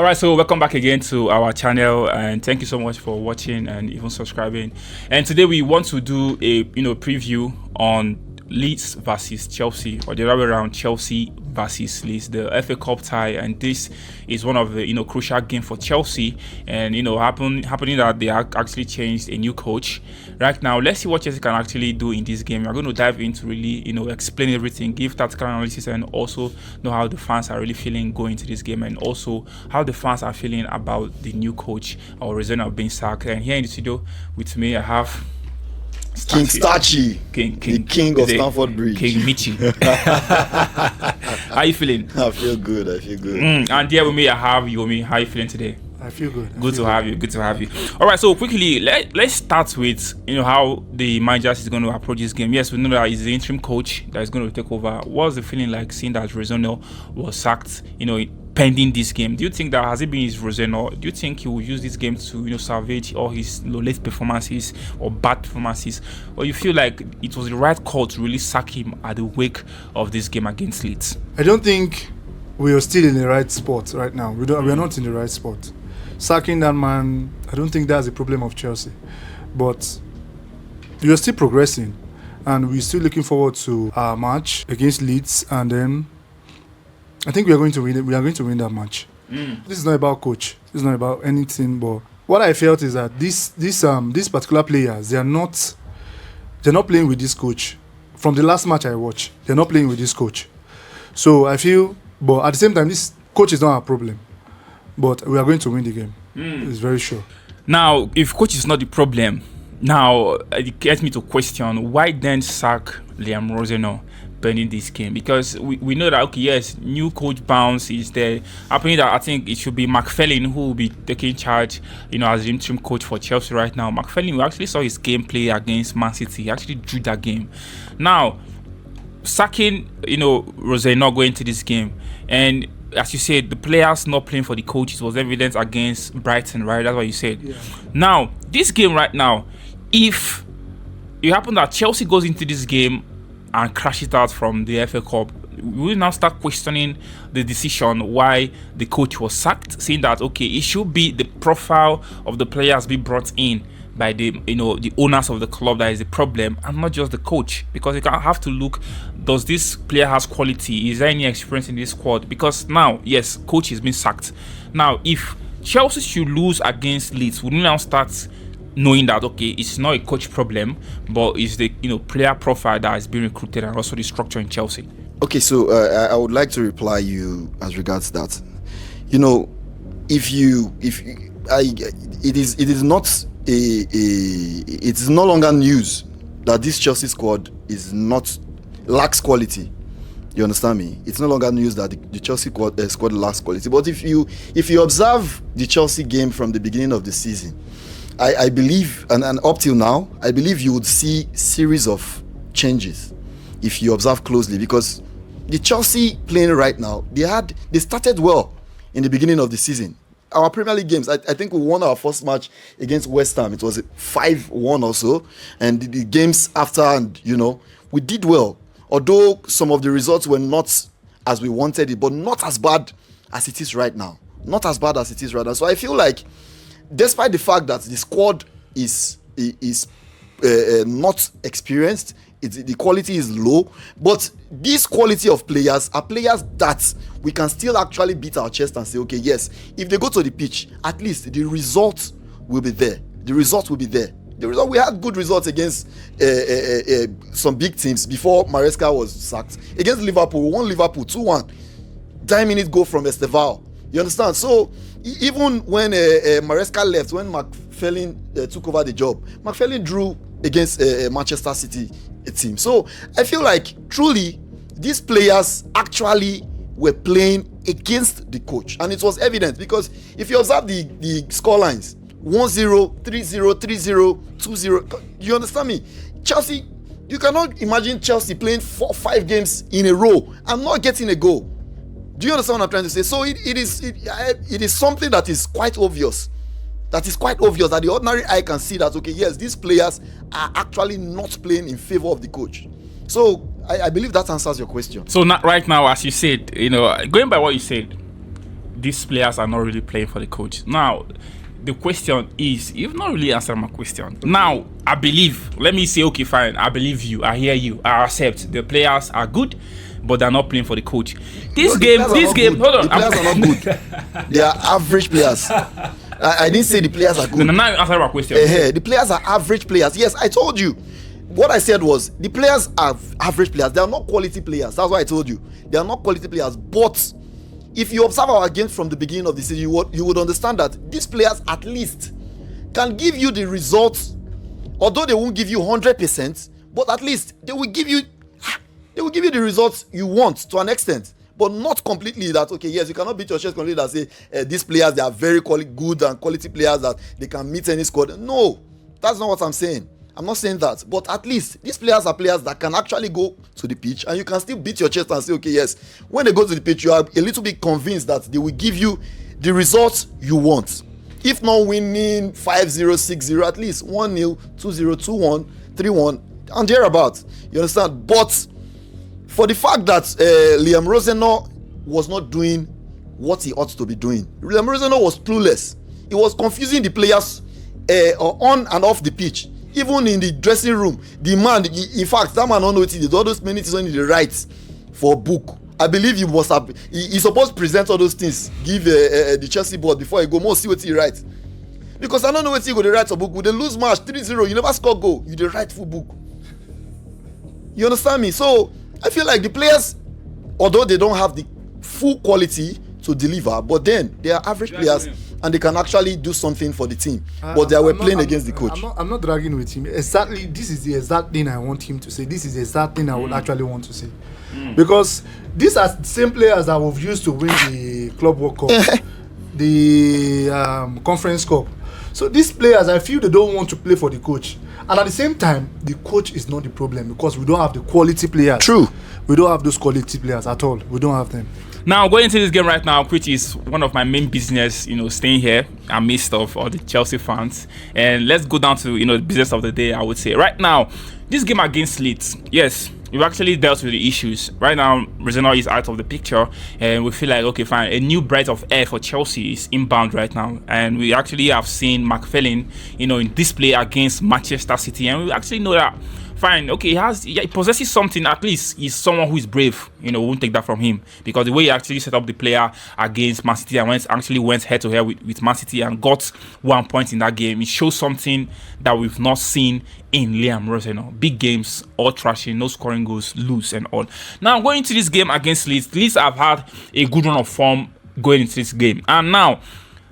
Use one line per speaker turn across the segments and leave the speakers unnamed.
All right, so welcome back again to our channel, and thank you so much for watching and even subscribing. And today we want to do a preview on Leeds versus Chelsea, or the other way around, Chelsea versus Leeds, the FA Cup tie. And this is one of the crucial game for Chelsea, and happening that they actually changed a new coach right now. Let's see what Chelsea can actually do in this game. We're going to dive into really explain everything, give tactical analysis, and also know how the fans are really feeling going into this game, and also how the fans are feeling about the new coach or Roseno being sacked. And here in the studio with me, I have
King Starchy, the king of Stamford Bridge,
King Michi. How you feeling?
I feel good.
And here with me, I have Yomi. How you feeling today?
I feel good.
Good to have you. All right, so quickly, let's start with how the manager is going to approach this game. Yes, we know that he's the interim coach that is going to take over. What's the feeling like seeing that Roseno was sacked? Pending this game, do you think that has it been his Roseno? Do you think he will use this game to salvage all his late performances or bad performances, or you feel like it was the right call to really sack him at the wake of this game against Leeds?
I don't think we are still in the right spot right now. We are not in the right spot. Sacking that man, I don't think that's a problem of Chelsea, but we are still progressing, and we're still looking forward to our match against Leeds, and then I think we are going to win it. We are going to win that match. This is not about coach. This is not about anything. But what I felt is that these particular players, they're not playing with this coach. From the last match I watched, they're not playing with this coach. So I feel, but at the same time, this coach is not our problem. But we are going to win the game. It's very sure.
Now, if coach is not the problem, now it gets me to question why then sack Liam Roseno pending this game, because we know that yes, new coach bounce is there happening, that I think it should be McFarlane who will be taking charge as the interim coach for Chelsea right now. McFarlane, we actually saw his gameplay against Man City. He actually drew that game. Now sacking Roseno going into this game, and as you said, the players not playing for the coach, it was evident against Brighton, right? That's what you said.
Yeah.
Now this game right now, if it happens that Chelsea goes into this game and crash it out from the FA Cup, we will now start questioning the decision why the coach was sacked, saying that it should be the profile of the players be brought in by the the owners of the club that is the problem, and not just the coach, because you have to look, does this player has quality, is there any experience in this squad? Because now, yes, coach has been sacked. Now if Chelsea should lose against Leeds, we will now start knowing that it's not a coach problem, but it's the player profile that is being recruited, and also the structure in Chelsea.
Okay, so I would like to reply you as regards that. It is no longer news that this Chelsea squad lacks quality. You understand me? It's no longer news that the Chelsea squad lacks quality. But if you observe the Chelsea game from the beginning of the season, I believe, and up till now, I believe you would see series of changes if you observe closely, because the Chelsea playing right now, they started well in the beginning of the season. Our Premier League games, I think we won our first match against West Ham. It was 5-1 or so, and the games after, and we did well. Although some of the results were not as we wanted it, but not as bad as it is right now. So I feel like, despite the fact that the squad is not experienced, the quality is low, but this quality of players are players that we can still actually beat our chest and say, okay, yes, if they go to the pitch, at least the result will be there. We had good results against some big teams before Maresca was sacked. Against Liverpool, we won Liverpool 2-1. 10-minute goal from Estevao. You understand? So even when Maresca left, when McFarlane took over the job, McFarlane drew against Manchester City team. So I feel like truly these players actually were playing against the coach, and it was evident, because if you observe the score lines, 1-0, 3-0, 3-0, 2-0, you understand me? Chelsea, you cannot imagine Chelsea playing 4-5 games in a row and not getting a goal. Do you understand what I'm trying to say? So it is something that is quite obvious. That the ordinary eye can see that, okay, yes, these players are actually not playing in favor of the coach. So I believe that answers your question.
So not right now, as you said, going by what you said, these players are not really playing for the coach. Now, the question is, you've not really answered my question. Now, I believe, let me say, okay, fine, I believe you, I hear you, I accept the players are good, but they're not playing for the coach. This game, hold on.
The players are not good. They are average players. I didn't say the players are good.
No, now you answer my question.
The players are average players. Yes, I told you. What I said was the players are average players. They are not quality players. That's what I told you. They are not quality players. But if you observe our games from the beginning of the season, you would understand that these players at least can give you the results, although they won't give you 100%, but at least they will give you the results you want to an extent, but not completely. That okay, yes, you cannot beat your chest completely and say these players, they are very good and quality players that they can meet any squad. No, that's not what I'm saying. I'm not saying that, but at least these players are players that can actually go to the pitch and you can still beat your chest and say, okay, yes, when they go to the pitch, you are a little bit convinced that they will give you the results you want. If not winning 5-0, 6-0, at least 1-0, 2-0, 2-1, 3-1, and thereabouts. You understand? But for the fact that Liam Rosenau was not doing what he ought to be doing, Liam Rosenau was clueless. He was confusing the players on and off the pitch. Even in the dressing room, the man, in fact, that man don't know what he did. All those many things on the rights for a book. I believe he must have. He's supposed to present all those things, give the Chelsea board before he go. More see what he writes. Because I don't know what he go. They write a book. With they lose match 3-0, you never score goal. You the write full book. You understand me? So I feel like the players, although they don't have the full quality to deliver, but then they are average players. And they can actually do something for the team. But they were playing against the coach.
I'm not dragging with him. Exactly, this is the exact thing I want him to say. This is the exact thing I would actually want to say. Because these are the same players that we've used to win the Club World Cup, the Conference Cup. So these players, I feel they don't want to play for the coach. And at the same time, the coach is not the problem because we don't have the quality players.
True.
We don't have those quality players at all. We don't have them.
Now, going into this game right now, which is one of my main business, staying here amidst of all the Chelsea fans. And let's go down to, the business of the day, I would say. Right now, this game against Leeds, yes, we've actually dealt with the issues. Right now, Rosenau is out of the picture, and we feel like, okay, fine, a new breath of air for Chelsea is inbound right now. And we actually have seen McFarlane, in display against Manchester City, and we actually know that, fine, okay, he possesses something. At least he's someone who is brave. Won't take that from him, because the way he actually set up the player against Man City and went head to head with Man City and got 1 point in that game, it shows something that we've not seen in Liam Rosenau. Big games, all trashing, no scoring goals, lose and all. Now going into this game against Leeds have had a good run of form going into this game, and now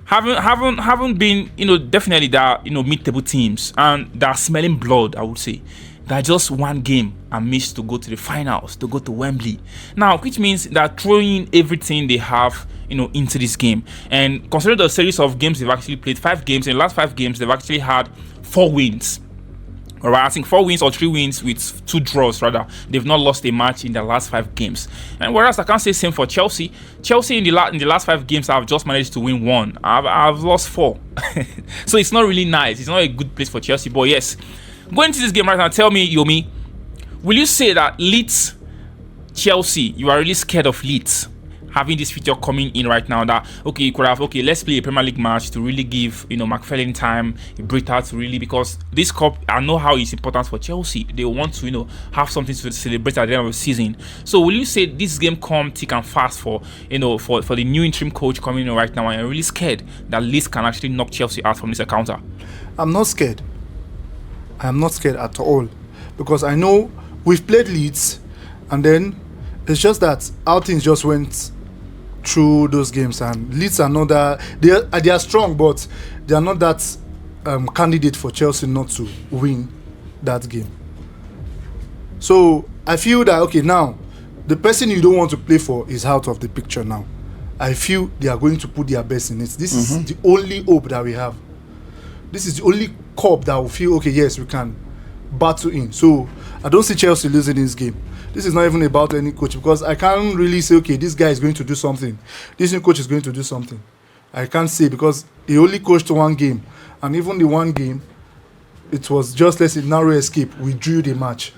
haven't been definitely that mid-table teams, and they're smelling blood, I would say. They're just one game and missed to go to the finals, to go to Wembley. Now, which means they're throwing everything they have, into this game. And considering the series of games they've actually played, 5 games, in the last 5 games, they've actually had 4 wins. Alright, I think 4 wins or 3 wins with 2 draws, rather. They've not lost a match in the last 5 games. And whereas I can't say same for Chelsea. Chelsea in the last 5 games, I've just managed to win 1. I've lost 4. So it's not really nice. It's not a good place for Chelsea. But yes, going into this game right now, tell me, Yomi, will you say that Leeds, Chelsea, you are really scared of Leeds having this feature coming in right now? That okay, you could have let's play a Premier League match to really give McFarlane time, Britta to really, because this cup, I know how it's important for Chelsea. They want to have something to celebrate at the end of the season. So will you say this game come thick and fast for for the new interim coach coming in right now, and you're really scared that Leeds can actually knock Chelsea out from this encounter?
I'm not scared. I am not scared at all, because I know we've played Leeds, and then it's just that our things just went through those games, and Leeds are not that they are strong, but they are not that candidate for Chelsea not to win that game. So I feel that okay, now the person you don't want to play for is out of the picture now. I feel they are going to put their best in it. This is the only hope that we have. This is the only cup that we feel okay, yes, we can battle in. So I don't see Chelsea losing this game. This is not even about any coach, because I can't really say okay, this guy is going to do something, this new coach is going to do something. I can't say, because he only coached 1 game, and even the 1 game, it was just, let's say, narrow escape. We drew the match.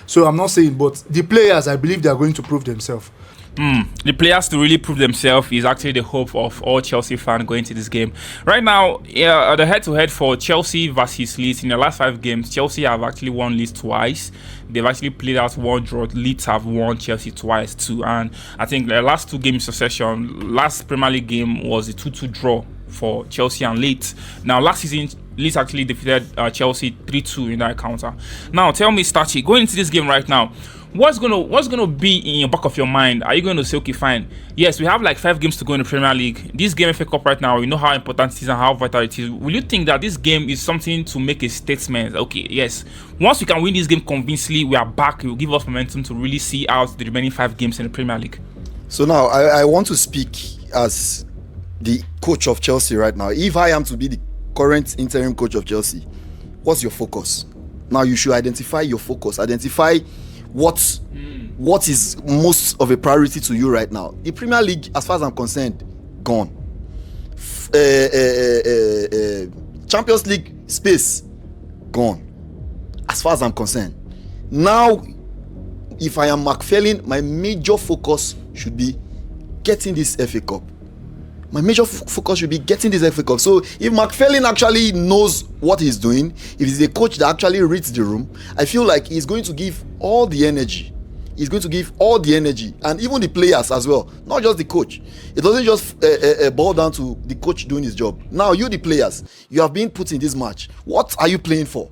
So I'm not saying, but the players, I believe they are going to prove themselves.
The players to really prove themselves is actually the hope of all Chelsea fans going to this game. Right now, the head-to-head for Chelsea versus Leeds, in the last 5 games, Chelsea have actually won Leeds twice. They've actually played out 1 draw. Leeds have won Chelsea twice too. And I think the last 2 games in succession, last Premier League game was a 2-2 draw for Chelsea and Leeds. Now, last season, Leeds actually defeated Chelsea 3-2 in that encounter. Now, tell me, Stachi, going into this game right now, what's gonna be in your back of your mind? Are you going to say, okay, fine, yes, we have like 5 games to go in the Premier League. This game FA Cup right now, we know how important it is and how vital it is. Will you think that this game is something to make a statement? Okay, yes, once we can win this game convincingly, we are back. It will give us momentum to really see out the remaining 5 games in the Premier League.
So now I want to speak as the coach of Chelsea right now. If I am to be the current interim coach of Chelsea, what's your focus? Now you should identify your focus. Identify what is most of a priority to you right now. The Premier League, as far as I'm concerned, gone. Champions League space, gone. As far as I'm concerned. Now, if I am McFarlane, my major focus should be getting this FA Cup. My major focus should be getting this FA Cup. So if McFarlane actually knows what he's doing, if he's a coach that actually reads the room, I feel like he's going to give all the energy. He's going to give all the energy, and even the players as well, not just the coach. It doesn't just boil down to the coach doing his job. Now you, the players, you have been put in this match. What are you playing for?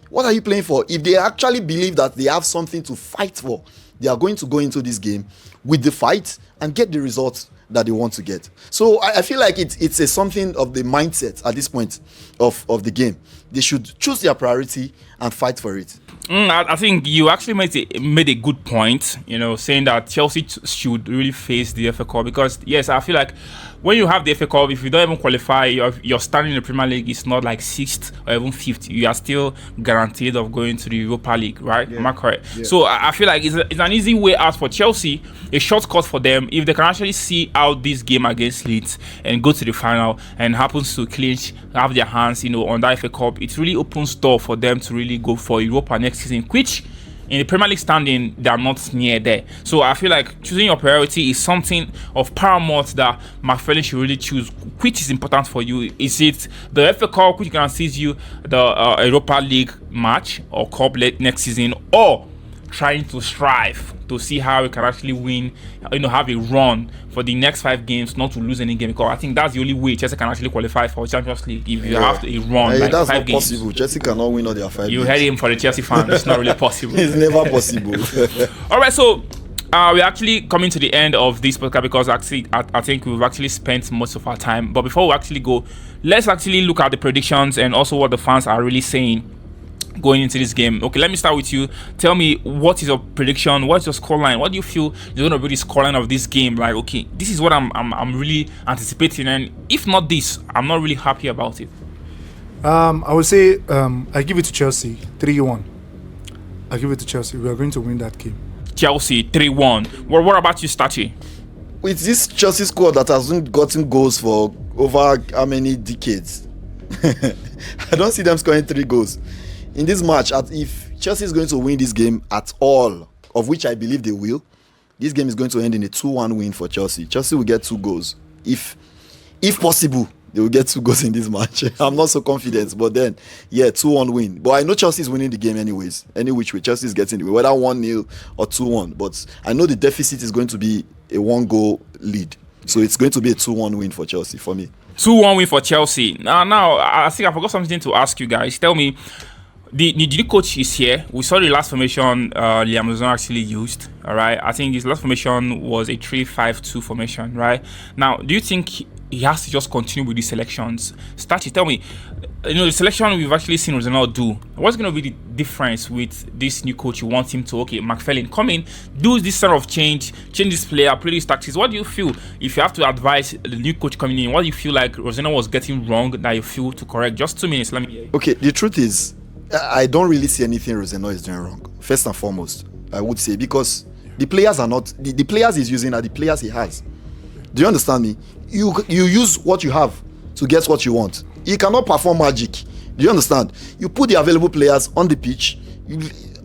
What are you playing for? If they actually believe that they have something to fight for, they are going to go into this game with the fight and get the results that they want to get. So I feel like it's a something of the mindset at this point of the game. They should choose their priority and fight for it.
I think you actually made a good point, saying that Chelsea should really face the FA Cup, because yes, I feel like when you have the FA Cup, if you don't even qualify, your standing in the Premier League is not like 6th or even 5th. You are still guaranteed of going to the Europa League, right? Yeah. Am I correct? Yeah. So I feel like it's an easy way out for Chelsea, a shortcut for them. If they can actually see out this game against Leeds and go to the final and happens to clinch, have their hands, on that FA Cup, it really opens door for them to really go for Europa next season, which in the Premier League standing, they are not near there. So I feel like choosing your priority is something of paramount that McFarlane should really choose. Which is important for you? Is it the FA Cup, which guarantees you the Europa League match or Cup next season, or trying to strive to see how we can actually win, have a run for the next 5 games, not to lose any game? Because I think that's the only way Chelsea can actually qualify for Champions League, if you have a run like
that's
5
not
games.
Possible. Chelsea cannot win all their 5
You
games.
heard him. For the Chelsea fans, it's not really possible.
It's never possible.
All right, so we're actually coming to the end of this podcast, because actually I think we've actually spent most of our time. But before we actually go, let's actually look at the predictions and also what the fans are really saying going into this game. Okay, let me start with you. Tell me, what is your prediction? What's your scoreline? What do you feel is going to be the scoreline of this game? Like, okay, this is what I'm really anticipating, and if not this, I'm not really happy about it.
I would say I give it to Chelsea 3-1. I give it to Chelsea. We are going to win that game.
Chelsea 3-1. What about you, Stachi?
With this Chelsea squad that hasn't gotten goals for over how many decades, I don't see them scoring 3 goals in this match. If Chelsea is going to win this game at all, of which I believe they will, this game is going to end in a 2-1 win for Chelsea. Chelsea will get 2 goals. If possible, they will get 2 goals in this match. I'm not so confident, but then, 2-1 win. But I know Chelsea is winning the game anyways. Any which way, Chelsea is getting the way, whether 1-0 or 2-1. But I know the deficit is going to be a 1-goal lead. So it's going to be a 2-1 win for Chelsea for me.
2-1 win for Chelsea. Now, I think I forgot something to ask you guys. Tell me, the new coach is here. We saw the last formation Liam Lozano actually used. All right, I think his last formation was a 3-5-2 formation. Right now, do you think he has to just continue with these selections? Stachi, tell me, the selection we've actually seen Lozano do. What's going to be the difference with this new coach? You want him to, okay, McFarlane, come in, do this sort of change this player, play these tactics. What do you feel, if you have to advise the new coach coming in, what do you feel like Lozano was getting wrong that you feel to correct? Just 2 minutes. Let me hear you.
Okay, the truth is, I don't really see anything Lozano is doing wrong. First and foremost, I would say, because the players are not the players he's using are the players he has. Do you understand me? You use what you have to get what you want. You cannot perform magic. Do you understand? You put the available players on the pitch.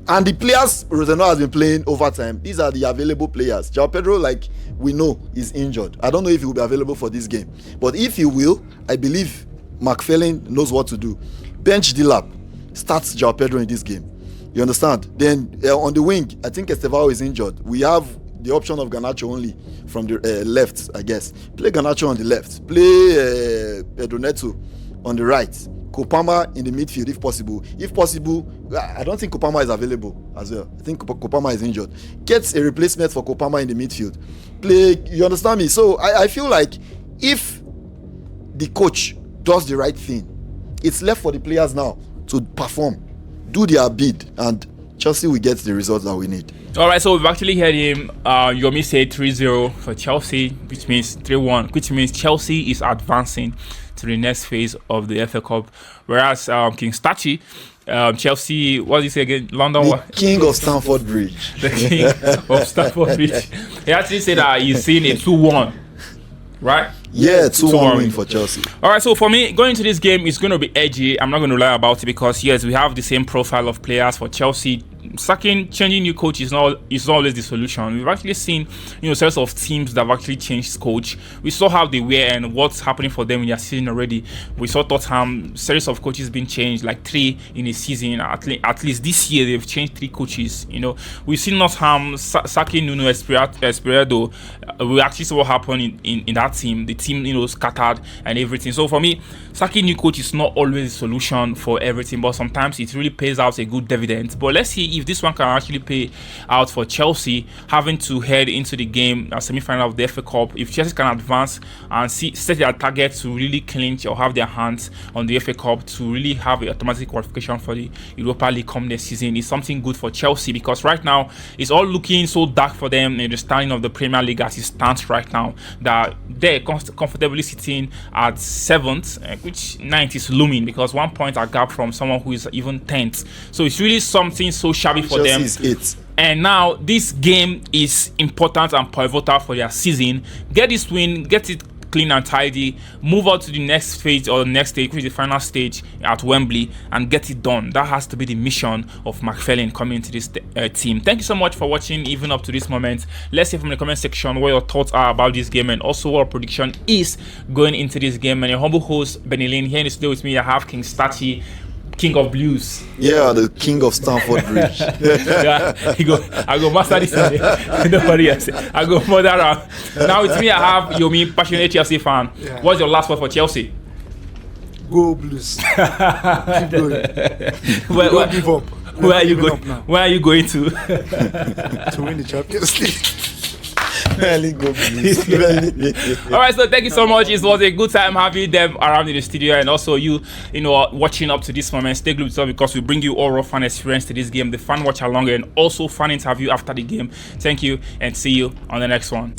And the players Roseno has been playing over time, these are the available players. João Pedro, like we know, is injured. I don't know if he will be available for this game. But if he will, I believe McFarlane knows what to do. Bench Dilap, starts João Pedro in this game. You understand? Then on the wing, I think Estevao is injured. We have the option of Garnacho only from the left, I guess. Play Garnacho on the left. Play Pedro Neto on the right. Kopama in the midfield if possible. If possible, I don't think Kopama is available as well. I think Kopama is injured. Get a replacement for Kopama in the midfield. Play, you understand me? So I feel like if the coach does the right thing, it's left for the players now to perform, do their bid, and Chelsea will get the results that we need.
All right, so we've actually heard him. Yomi said 3-0 for Chelsea, which means 3-1, which means Chelsea is advancing to the next phase of the FA Cup. Whereas King Stachi, Chelsea, what did he say again? London,
The
what?
king of Stamford Bridge.
The king of Stamford Bridge. He actually said that he's seen a 2-1, right?
Yeah, 2-1 win for Chelsea.
All right, so for me, going into this game, it's going to be edgy. I'm not going to lie about it because, yes, we have the same profile of players for Chelsea. Changing new coach is not always the solution. We've actually seen, series of teams that have actually changed coach. We saw how they were and what's happening for them in their season already. We saw Tottenham, series of coaches being changed, like 3 in a season. At least this year, they've changed 3 coaches. We've seen Nottingham sacking Nuno Espirito. We actually saw what happened in that team. The team, scattered and everything. So for me, sacking new coach is not always the solution for everything, but sometimes it really pays out a good dividend. But let's see if this one can actually pay out for Chelsea, having to head into the game, a semi-final of the FA Cup. If Chelsea can advance and set their target to really clinch or have their hands on the FA Cup to really have an automatic qualification for the Europa League come next season, is something good for Chelsea, because right now it's all looking so dark for them in the standing of the Premier League as it stands right now, that they're comfortably sitting at 7th, which 9th is looming, because 1 point a gap from someone who is even 10th. So it's really something so shabby for
Chelsea
them.
is 8th.
And now this game is important and pivotal for their season. Get this win, get it clean and tidy, move on to the next phase or the next stage, which is the final stage at Wembley, and get it done. That has to be the mission of McFarlane coming into this team. Thank you so much for watching even up to this moment. Let's hear from the comment section what your thoughts are about this game, and also what our prediction is going into this game. And your humble host Benny Lane here in the studio with me. I have King Stachi, King of Blues.
Yeah, the king of Stamford Bridge.
Yeah, I go master this today. Nobody else. I go mother around. Now with me, I have Yomi, passionate Chelsea fan. Yeah. What's your last word for Chelsea?
Go Blues. Keep going. Don't give up.
Where are you going? Where are you going to?
To win the Champions League.
Really go, please.
All right, so thank you so much. It was a good time having them around in the studio, and also you watching up to this moment. Stay glued to us, because we bring you all raw fan experience to this game, the fan watch along, and also fan interview after the game. Thank you, and see you on the next one.